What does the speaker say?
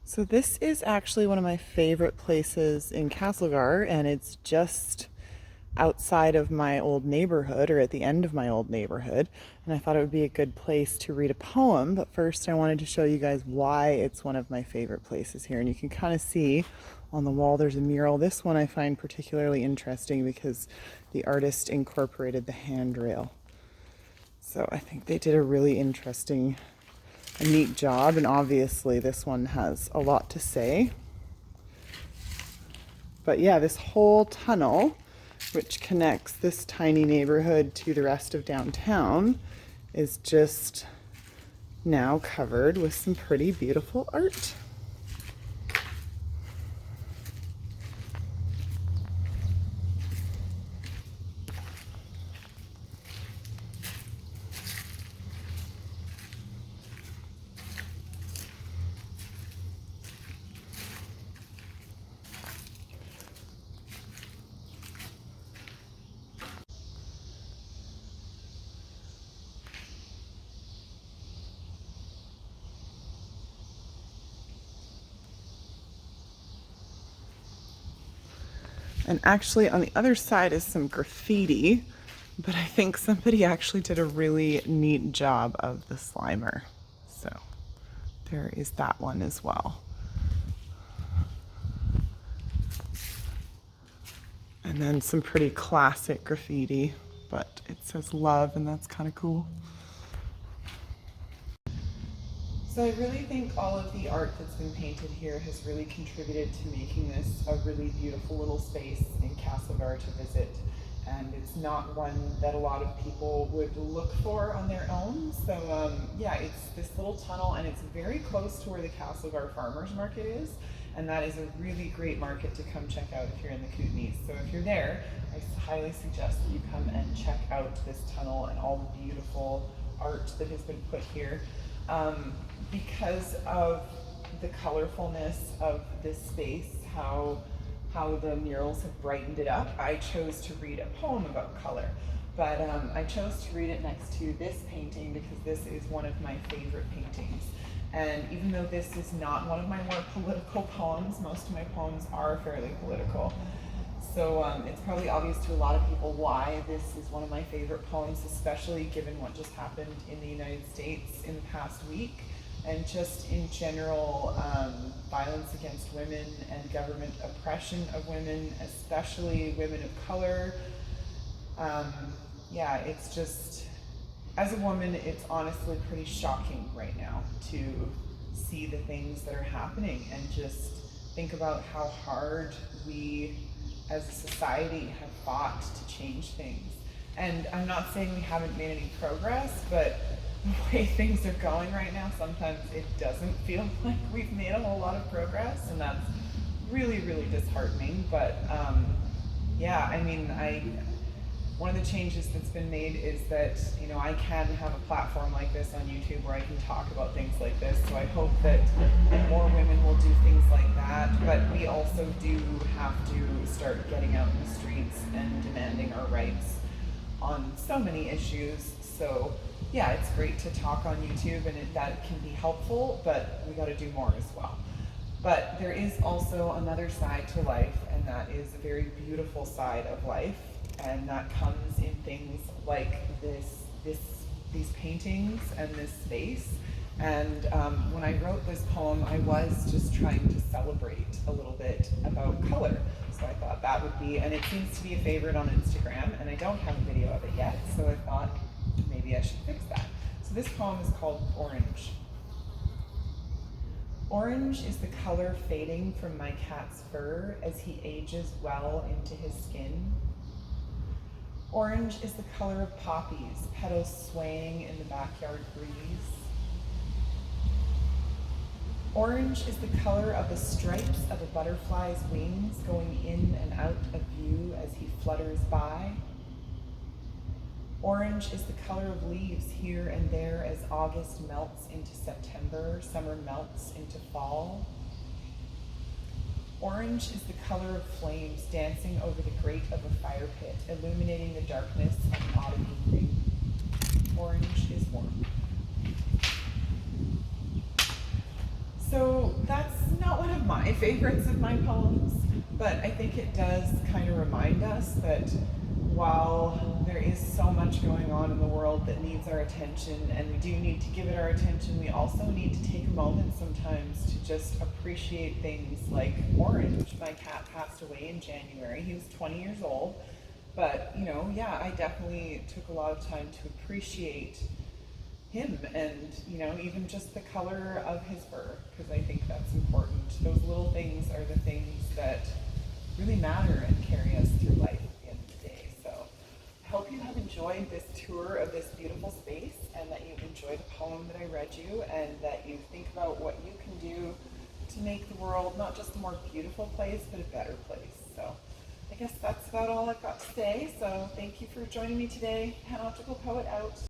So this is actually one of my favorite places in Castlegar, and it's just outside of my old neighborhood, or at the end of my old neighborhood. And I thought it would be a good place to read a poem, but first I wanted to show you guys why it's one of my favorite places here. And you can kind of see on the wall there's a mural. This one I find particularly interesting because the artist incorporated the handrail. So I think they did a really interesting, a neat job, and obviously this one has a lot to say. But yeah, this whole tunnel, which connects this tiny neighborhood to the rest of downtown, is just now covered with some pretty beautiful art. And actually on the other side is some graffiti, but I think somebody actually did a really neat job of the Slimer. So there is that one as well. And then some pretty classic graffiti, but it says love, and that's kind of cool. So I really think all of the art that's been painted here has really contributed to making this a really beautiful little space in Castlegar to visit. And it's not one that a lot of people would look for on their own. So yeah, it's this little tunnel, and it's very close to where the Castlegar Farmers Market is. And that is a really great market to come check out if you're in the Kootenays. So if you're there, I highly suggest that you come and check out this tunnel and all the beautiful art that has been put here. Because of the colorfulness of this space, how the murals have brightened it up, I chose to read a poem about color. But I chose to read it next to this painting because this is one of my favorite paintings. And even though this is not one of my more political poems, most of my poems are fairly political. So it's probably obvious to a lot of people why this is one of my favorite poems, especially given what just happened in the United States in the past week, and just in general violence against women and government oppression of women, especially women of color. Yeah, it's just, as a woman, it's honestly pretty shocking right now to see the things that are happening and just think about how hard we as a society have fought to change things. And I'm not saying we haven't made any progress, but the way things are going right now, sometimes it doesn't feel like we've made a whole lot of progress, and that's really, really disheartening. But yeah, I mean, one of the changes that's been made is that, you know, I can have a platform like this on YouTube where I can talk about things like this. So I hope that more women will do things like that. But we also do have to start getting out in the streets and demanding our rights on so many issues. So yeah, it's great to talk on YouTube, and that can be helpful, but we got to do more as well. But there is also another side to life, and that is a very beautiful side of life. And that comes in things like these paintings and this space. And when I wrote this poem, I was just trying to celebrate a little bit about color. So I thought that would be, and it seems to be a favorite on Instagram, and I don't have a video of it yet, so I thought maybe I should fix that. So this poem is called Orange. Orange is the color fading from my cat's fur as he ages well into his skin. Orange is the color of poppies, petals swaying in the backyard breeze. Orange is the color of the stripes of a butterfly's wings going in and out of view as he flutters by. Orange is the color of leaves here and there as August melts into September, summer melts into fall. Orange is the color of flames dancing over the grate of a fire pit, illuminating the darkness of an autumn evening. Orange is warm. So that's my favorites of my poems, but I think it does kind of remind us that while there is so much going on in the world that needs our attention, and we do need to give it our attention, we also need to take a moment sometimes to just appreciate things like Orange. My cat passed away in January. He was 20 years old, but yeah, I definitely took a lot of time to appreciate him, and even just the color of his fur, because I think that's important. Those little things are the things that really matter and carry us through life at the end of the day. So I hope you have enjoyed this tour of this beautiful space, and that you enjoyed the poem that I read you, and that you think about what you can do to make the world not just a more beautiful place, but a better place. So I guess that's about all I've got to say. So thank you for joining me today. Panoptical Poet out.